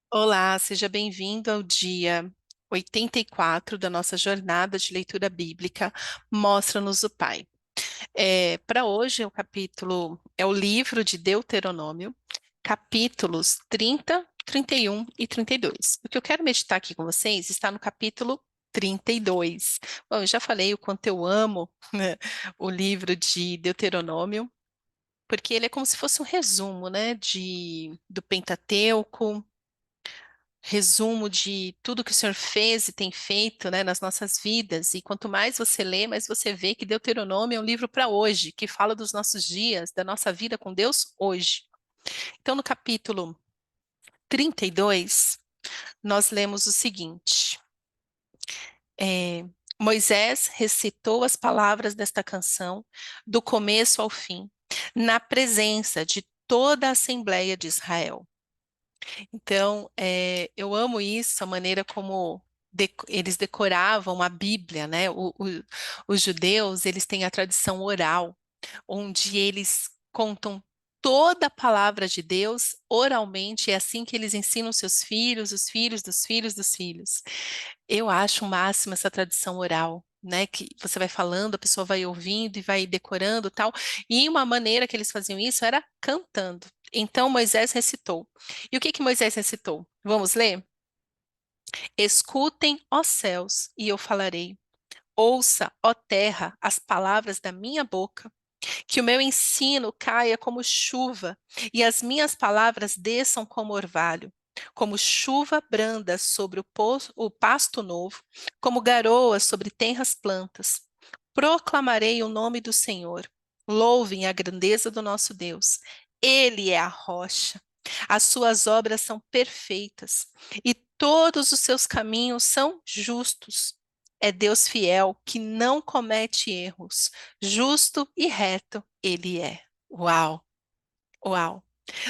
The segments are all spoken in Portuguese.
Olá, seja bem-vindo ao dia 84 da nossa jornada de leitura bíblica. Mostra-nos o Pai. Para hoje, o livro de Deuteronômio, capítulos 30, 31 e 32. O que eu quero meditar aqui com vocês está no capítulo 32. Bom, eu já falei o quanto eu amo, né, o livro de Deuteronômio, porque ele é como se fosse um resumo, né, do Pentateuco, resumo de tudo que o Senhor fez e tem feito, né, nas nossas vidas. E quanto mais você lê, mais você vê que Deuteronômio é um livro para hoje, que fala dos nossos dias, da nossa vida com Deus hoje. Então, no capítulo 32, nós lemos o seguinte: é, Moisés recitou as palavras desta canção do começo ao fim, na presença de toda a Assembleia de Israel. Então, eu amo isso, a maneira como eles decoravam a Bíblia, né? Os judeus, eles têm a tradição oral, onde eles contam toda a palavra de Deus oralmente, é assim que eles ensinam seus filhos, os filhos dos filhos dos filhos. Eu acho o máximo essa tradição oral, né? Que você vai falando, a pessoa vai ouvindo e vai decorando tal. E uma maneira que eles faziam isso era cantando. Então Moisés recitou. E o que que Moisés recitou? Vamos ler? Escutem, ó céus, e eu falarei. Ouça, ó terra, as palavras da minha boca. Que o meu ensino caia como chuva e as minhas palavras desçam como orvalho, como chuva branda sobre o pasto novo, como garoa sobre tenras plantas. Proclamarei o nome do Senhor. Louvem a grandeza do nosso Deus. Ele é a rocha. As suas obras são perfeitas e todos os seus caminhos são justos. É Deus fiel que não comete erros, justo e reto ele é. Uau, uau.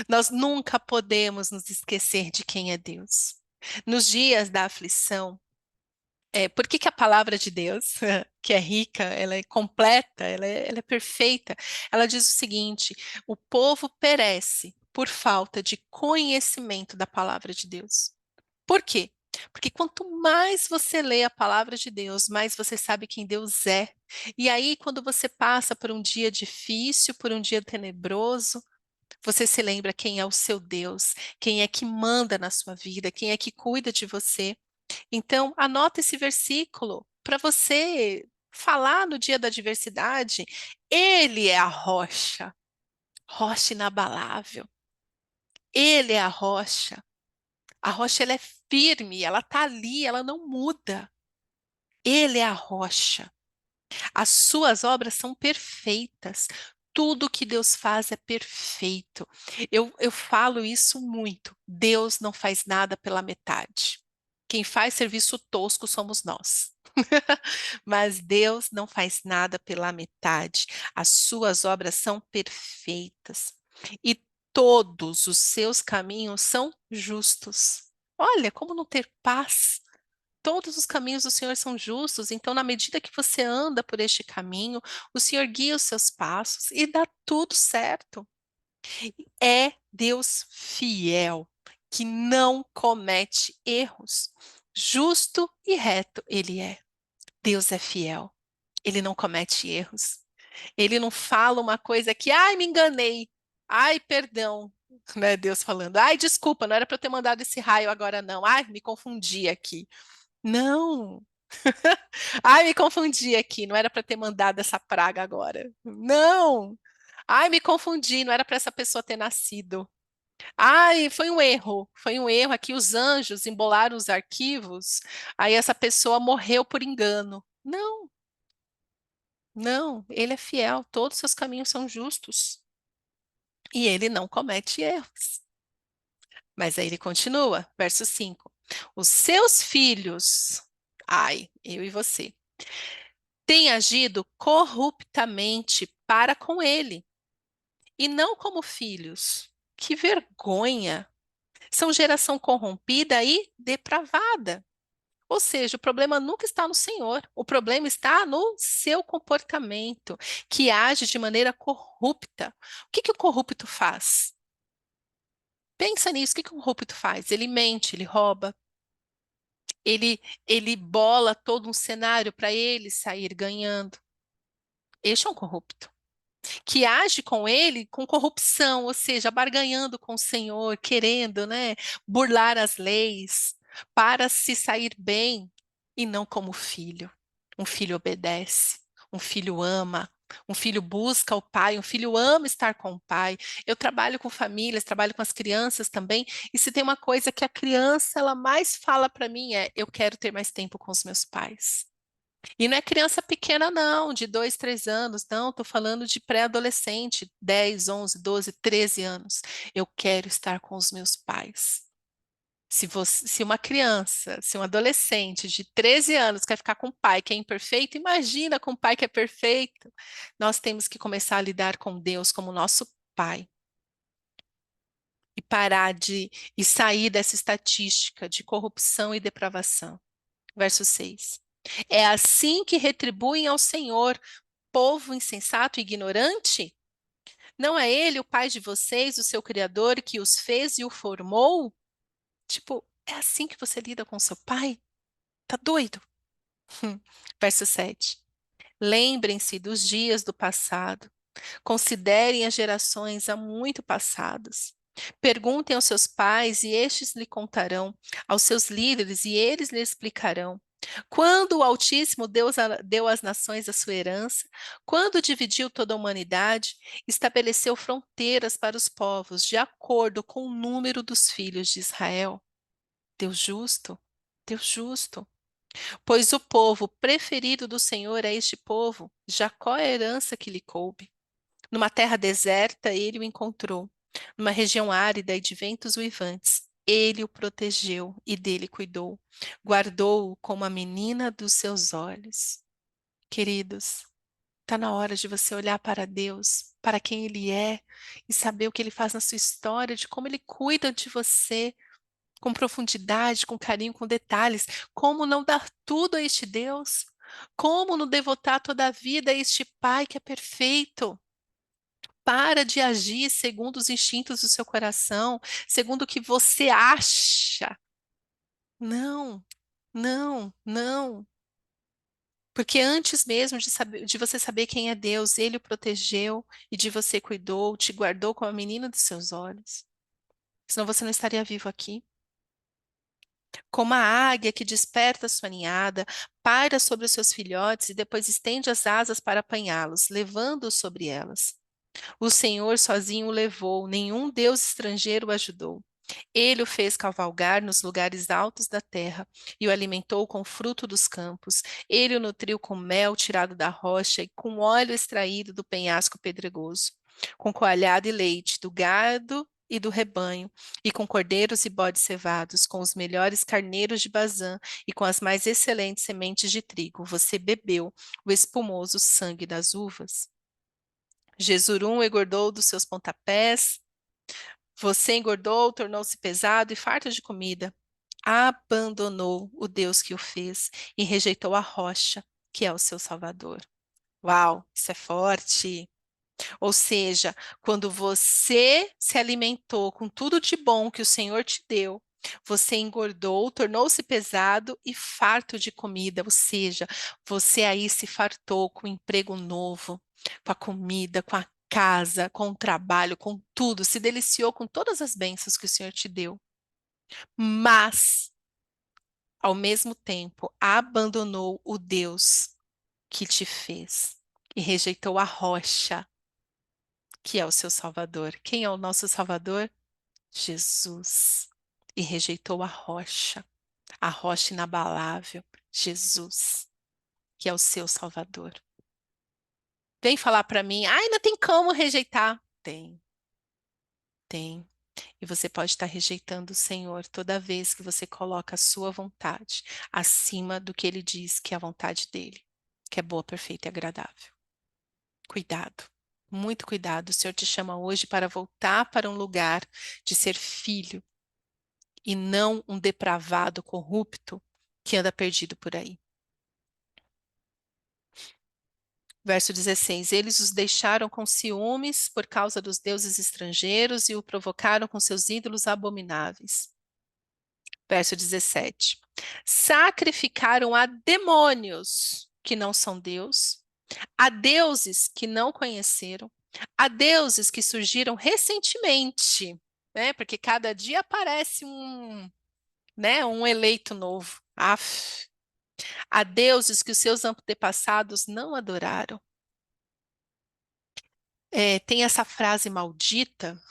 Nós nunca podemos nos esquecer de quem é Deus. Nos dias da aflição, por que que a palavra de Deus, que é rica, ela é completa, ela é perfeita, ela diz o seguinte: o povo perece por falta de conhecimento da palavra de Deus. Por quê? Porque quanto mais você lê a palavra de Deus, mais você sabe quem Deus é. E aí, quando você passa por um dia difícil, por um dia tenebroso, você se lembra quem é o seu Deus, quem é que manda na sua vida, quem é que cuida de você. Então, anota esse versículo para você falar no dia da adversidade. Ele é a rocha, rocha inabalável. Ele é a rocha. A rocha ela é firme, ela está ali, ela não muda. Ele é a rocha. As suas obras são perfeitas. Tudo que Deus faz é perfeito. Eu falo isso muito. Deus não faz nada pela metade. Quem faz serviço tosco somos nós. Mas Deus não faz nada pela metade. As suas obras são perfeitas. E todos os seus caminhos são justos. Olha, como não ter paz? Todos os caminhos do Senhor são justos, então, na medida que você anda por este caminho, o Senhor guia os seus passos e dá tudo certo. É Deus fiel, que não comete erros. Justo e reto Ele é. Deus é fiel, Ele não comete erros. Ele não fala uma coisa que, ai, me enganei, ai, perdão, né? Deus falando, ai, desculpa, não era para eu ter mandado esse raio agora, não, ai, me confundi aqui. Não. Ai, me confundi aqui, não era para ter mandado essa praga agora. Não. Ai, me confundi, não era para essa pessoa ter nascido. Ai, foi um erro aqui, os anjos embolaram os arquivos, aí essa pessoa morreu por engano. Não, não, ele é fiel, todos os seus caminhos são justos e ele não comete erros. Mas aí ele continua, verso 5. Os seus filhos, ai, eu e você, têm agido corruptamente para com ele, e não como filhos. Que vergonha! São geração corrompida e depravada. Ou seja, o problema nunca está no Senhor, o problema está no seu comportamento, que age de maneira corrupta. O que que o corrupto faz? Pensa nisso, o que que um corrupto faz? Ele mente, ele rouba, ele bola todo um cenário para ele sair ganhando. Este é um corrupto que age com ele com corrupção, ou seja, barganhando com o Senhor, querendo, né, burlar as leis para se sair bem e não como filho. Um filho obedece, um filho ama, um filho busca o pai, um filho ama estar com o pai. Eu trabalho com famílias, trabalho com as crianças também, e se tem uma coisa que a criança ela mais fala para mim é: eu quero ter mais tempo com os meus pais. E não é criança pequena, não, de 2, 3 anos, não, estou falando de pré-adolescente, 10, 11, 12, 13 anos. Eu quero estar com os meus pais. Se uma criança, se um adolescente de 13 anos quer ficar com um pai que é imperfeito, imagina com um pai que é perfeito. Nós temos que começar a lidar com Deus como nosso pai e parar e sair dessa estatística de corrupção e depravação. Verso 6. É assim que retribuem ao Senhor, povo insensato e ignorante? Não é ele o pai de vocês, o seu criador, que os fez e o formou? Tipo, é assim que você lida com seu pai? Tá doido? Verso 7. Lembrem-se dos dias do passado. Considerem as gerações há muito passadas. Perguntem aos seus pais e estes lhe contarão, aos seus líderes e eles lhe explicarão. Quando o Altíssimo deu às nações a sua herança, quando dividiu toda a humanidade, estabeleceu fronteiras para os povos de acordo com o número dos filhos de Israel. Deus justo, Deus justo. Pois o povo preferido do Senhor é este povo, Jacó é a herança que lhe coube. Numa terra deserta, ele o encontrou. Numa região árida e de ventos uivantes, ele o protegeu e dele cuidou. Guardou-o como a menina dos seus olhos. Queridos, está na hora de você olhar para Deus, para quem Ele é, e saber o que Ele faz na sua história, de como Ele cuida de você, com profundidade, com carinho, com detalhes. Como não dar tudo a este Deus? Como não devotar toda a vida a este Pai que é perfeito? Para de agir segundo os instintos do seu coração, segundo o que você acha. Não, não, não. Porque antes mesmo de você saber quem é Deus, Ele o protegeu e de você cuidou, te guardou como a menina dos seus olhos. Senão você não estaria vivo aqui. Como a águia que desperta sua ninhada, paira sobre os seus filhotes e depois estende as asas para apanhá-los, levando-os sobre elas. O Senhor sozinho o levou, nenhum Deus estrangeiro o ajudou. Ele o fez cavalgar nos lugares altos da terra e o alimentou com o fruto dos campos. Ele o nutriu com mel tirado da rocha e com óleo extraído do penhasco pedregoso, com coalhada e leite do gado e do rebanho, e com cordeiros e bodes cevados, com os melhores carneiros de Bazã e com as mais excelentes sementes de trigo. Você bebeu o espumoso sangue das uvas. Jesurum engordou dos seus pontapés, você engordou, tornou-se pesado e farto de comida. Abandonou o Deus que o fez e rejeitou a rocha, que é o seu Salvador. Uau, isso é forte. Ou seja, quando você se alimentou com tudo de bom que o Senhor te deu, você engordou, tornou-se pesado e farto de comida, ou seja, você aí se fartou com um emprego novo, com a comida, com a casa, com o trabalho, com tudo, se deliciou com todas as bênçãos que o Senhor te deu. Mas, ao mesmo tempo, abandonou o Deus que te fez e rejeitou a rocha que é o seu Salvador. Quem é o nosso Salvador? Jesus. E rejeitou a rocha inabalável, Jesus, que é o seu Salvador. Vem falar para mim, ai, não tem como rejeitar. Tem, tem. E você pode estar rejeitando o Senhor toda vez que você coloca a sua vontade acima do que ele diz que é a vontade dele, que é boa, perfeita e agradável. Cuidado, muito cuidado. O Senhor te chama hoje para voltar para um lugar de ser filho e não um depravado corrupto que anda perdido por aí. Verso 16: Eles os deixaram com ciúmes por causa dos deuses estrangeiros e o provocaram com seus ídolos abomináveis. Verso 17: Sacrificaram a demônios que não são Deus, a deuses que não conheceram, a deuses que surgiram recentemente, né? Porque cada dia aparece um eleito novo. Aff. A deuses que os seus antepassados não adoraram. Tem essa frase maldita,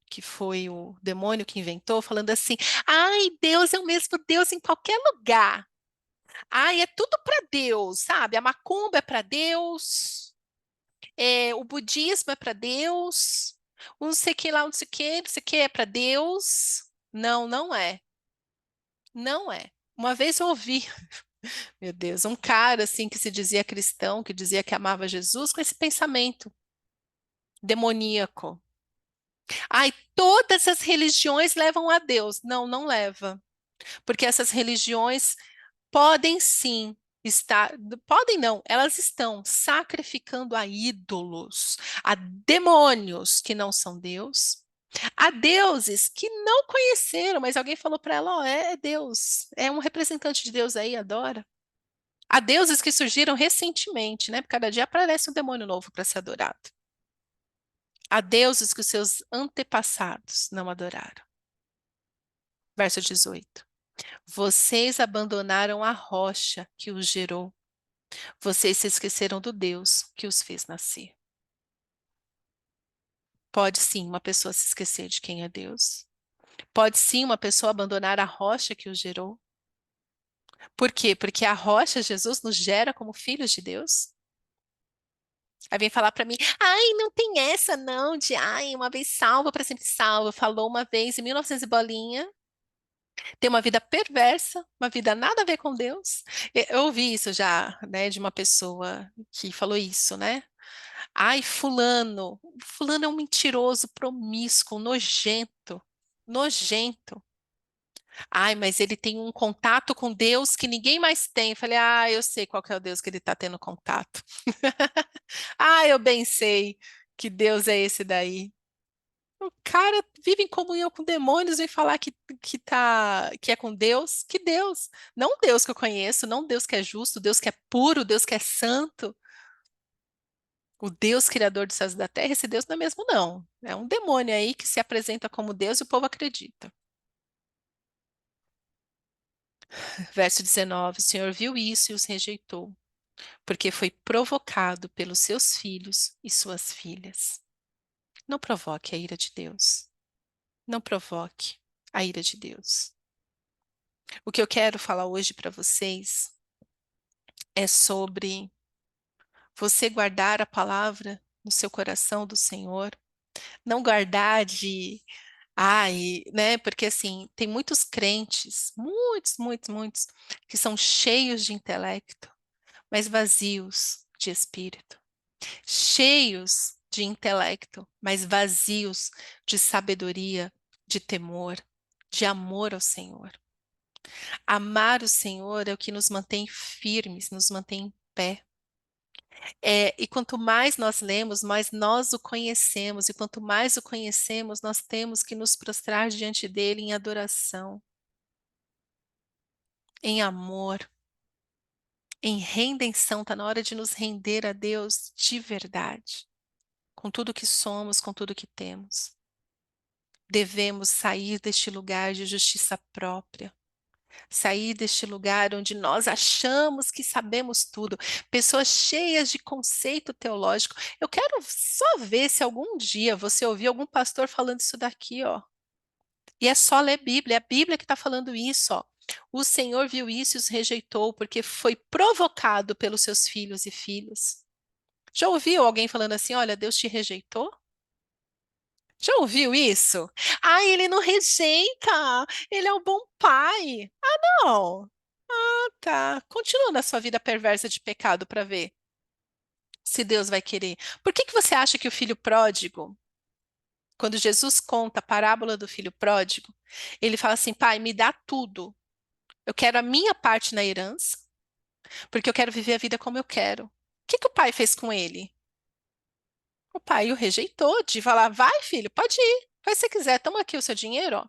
que foi o demônio que inventou, falando assim: ai, Deus é o mesmo Deus em qualquer lugar. Ai, é tudo para Deus, sabe? A macumba é para Deus, o budismo é para Deus, o não sei o que lá, não sei o que é para Deus. Não, não é. Não é. Uma vez eu ouvi, meu Deus, um cara assim que se dizia cristão, que dizia que amava Jesus, com esse pensamento demoníaco. Ai, todas as religiões levam a Deus. Não, não leva. Porque essas religiões podem sim estar, podem não, elas estão sacrificando a ídolos, a demônios que não são Deus, a deuses que não conheceram, mas alguém falou para ela, ó, é Deus, é um representante de Deus aí, adora. Há deuses que surgiram recentemente, né? Porque cada dia aparece um demônio novo para ser adorado. Há deuses que os seus antepassados não adoraram. Verso 18. Vocês abandonaram a rocha que os gerou. Vocês se esqueceram do Deus que os fez nascer. Pode sim uma pessoa se esquecer de quem é Deus. Pode sim uma pessoa abandonar a rocha que os gerou. Por quê? Porque a rocha, Jesus, nos gera como filhos de Deus. Aí vem falar para mim, ai, não tem essa não, de ai, uma vez salva para sempre salva. Falou uma vez em 1900 e bolinha, tem uma vida perversa, uma vida nada a ver com Deus. Eu ouvi isso já, né, de uma pessoa que falou isso, né? Ai, fulano é um mentiroso, promíscuo, nojento, nojento. Ai, mas ele tem um contato com Deus que ninguém mais tem. Eu falei, eu sei qual que é o Deus que ele está tendo contato. Eu bem sei que Deus é esse daí. O cara vive em comunhão com demônios e falar que é com Deus. Que Deus? Não o Deus que eu conheço, não o Deus que é justo, o Deus que é puro, o Deus que é santo. O Deus criador dos céus e da terra, esse Deus não é mesmo, não. É um demônio aí que se apresenta como Deus e o povo acredita. Verso 19: O Senhor viu isso e os rejeitou, porque foi provocado pelos seus filhos e suas filhas. Não provoque a ira de Deus. Não provoque a ira de Deus. O que eu quero falar hoje para vocês é sobre você guardar a palavra no seu coração do Senhor, não guardar né? Porque assim, tem muitos crentes, muitos, que são cheios de intelecto, mas vazios de espírito. Cheios de intelecto, mas vazios de sabedoria, de temor, de amor ao Senhor. Amar o Senhor é o que nos mantém firmes, nos mantém em pé. E quanto mais nós lemos, mais nós o conhecemos, e quanto mais o conhecemos, nós temos que nos prostrar diante dele em adoração, em amor, em redenção. Está na hora de nos render a Deus de verdade, com tudo que somos, com tudo que temos. Devemos sair deste lugar de justiça própria. Sair deste lugar onde nós achamos que sabemos tudo, pessoas cheias de conceito teológico. Eu quero só ver se algum dia você ouviu algum pastor falando isso daqui, ó. E é só ler Bíblia, é a Bíblia que está falando isso, ó. O Senhor viu isso e os rejeitou, porque foi provocado pelos seus filhos e filhas. Já ouviu alguém falando assim: olha, Deus te rejeitou? Já ouviu isso? Ele não rejeita, ele é o bom pai. Não. Tá. Continua na sua vida perversa de pecado para ver se Deus vai querer. Por que que você acha que o filho pródigo, quando Jesus conta a parábola do filho pródigo, ele fala assim: Pai, me dá tudo. Eu quero a minha parte na herança, porque eu quero viver a vida como eu quero. Que o pai fez com ele? O pai o rejeitou de falar: vai, filho, pode ir. Faz se você quiser, toma aqui o seu dinheiro, ó.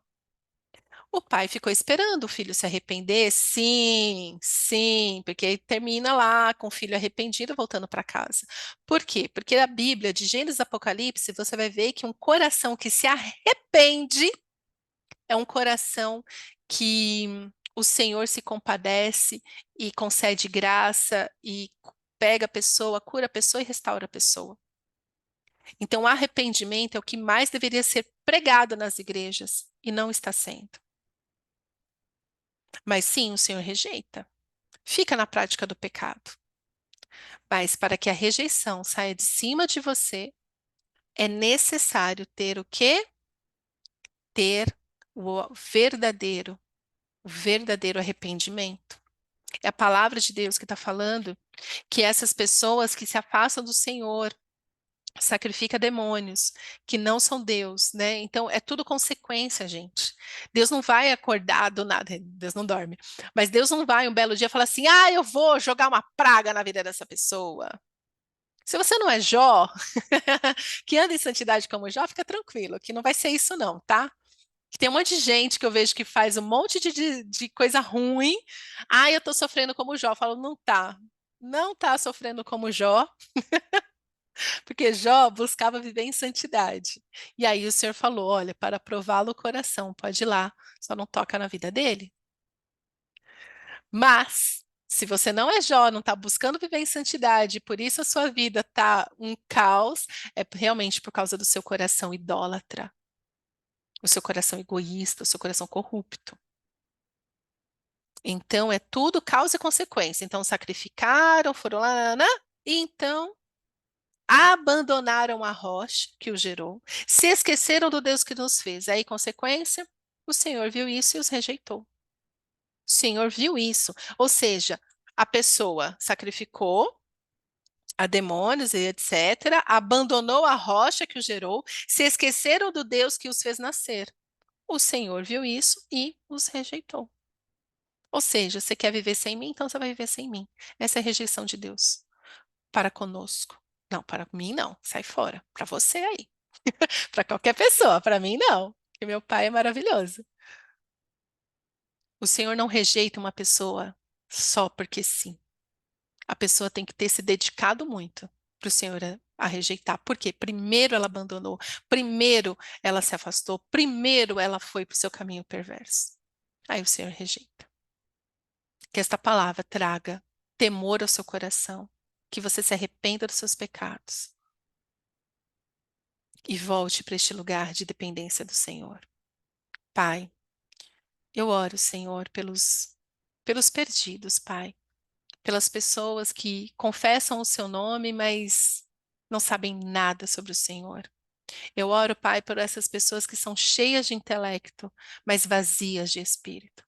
O pai ficou esperando o filho se arrepender? Sim, sim, porque aí termina lá com o filho arrependido voltando para casa. Por quê? Porque a Bíblia, de Gênesis e Apocalipse, você vai ver que um coração que se arrepende é um coração que o Senhor se compadece e concede graça e pega a pessoa, cura a pessoa e restaura a pessoa. Então, o arrependimento é o que mais deveria ser pregado nas igrejas e não está sendo. Mas sim, o Senhor rejeita. Fica na prática do pecado. Mas para que a rejeição saia de cima de você, é necessário ter o quê? Ter o verdadeiro arrependimento. É a palavra de Deus que está falando que essas pessoas que se afastam do Senhor sacrifica demônios que não são Deus, né? Então é tudo consequência, gente. Deus não vai acordar do nada, Deus não dorme. Mas Deus não vai um belo dia falar assim: "Ah, eu vou jogar uma praga na vida dessa pessoa". Se você não é Jó, que anda em santidade como Jó, fica tranquilo, que não vai ser isso não, tá? Que tem um monte de gente que eu vejo que faz um monte de coisa ruim. Ah, eu tô sofrendo como Jó. Eu falo, não tá. Não tá sofrendo como Jó, porque Jó buscava viver em santidade. E aí o Senhor falou: olha, para prová-lo o coração, pode ir lá, só não toca na vida dele. Mas, se você não é Jó, não está buscando viver em santidade, por isso a sua vida está um caos, é realmente por causa do seu coração idólatra, o seu coração egoísta, o seu coração corrupto. Então, é tudo causa e consequência. Então, sacrificaram, foram lá, e então abandonaram a rocha que o gerou, se esqueceram do Deus que nos fez. Aí, consequência, o Senhor viu isso e os rejeitou. O Senhor viu isso. Ou seja, a pessoa sacrificou a demônios e etc., abandonou a rocha que o gerou, se esqueceram do Deus que os fez nascer. O Senhor viu isso e os rejeitou. Ou seja, você quer viver sem mim, então você vai viver sem mim. Essa é a rejeição de Deus para conosco. Não, para mim não, sai fora. Para você aí. Para qualquer pessoa, para mim não. Porque meu pai é maravilhoso. O Senhor não rejeita uma pessoa só porque sim. A pessoa tem que ter se dedicado muito para o Senhor a rejeitar. Por quê? Primeiro ela abandonou, primeiro ela se afastou, primeiro ela foi para o seu caminho perverso. Aí o Senhor rejeita. Que esta palavra traga temor ao seu coração, que você se arrependa dos seus pecados e volte para este lugar de dependência do Senhor. Pai, eu oro, Senhor, pelos perdidos, Pai, pelas pessoas que confessam o seu nome, mas não sabem nada sobre o Senhor. Eu oro, Pai, por essas pessoas que são cheias de intelecto, mas vazias de espírito.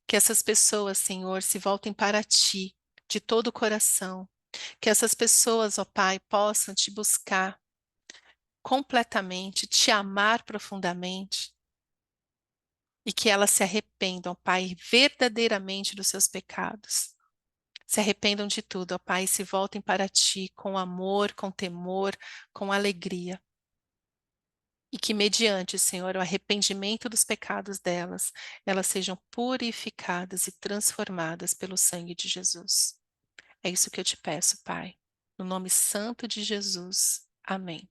Que essas pessoas, Senhor, se voltem para ti de todo o coração. Que essas pessoas, ó Pai, possam te buscar completamente, te amar profundamente e que elas se arrependam, ó Pai, verdadeiramente dos seus pecados. Se arrependam de tudo, ó Pai, e se voltem para ti com amor, com temor, com alegria. E que, mediante, Senhor, o arrependimento dos pecados delas, elas sejam purificadas e transformadas pelo sangue de Jesus. É isso que eu te peço, Pai. No nome santo de Jesus. Amém.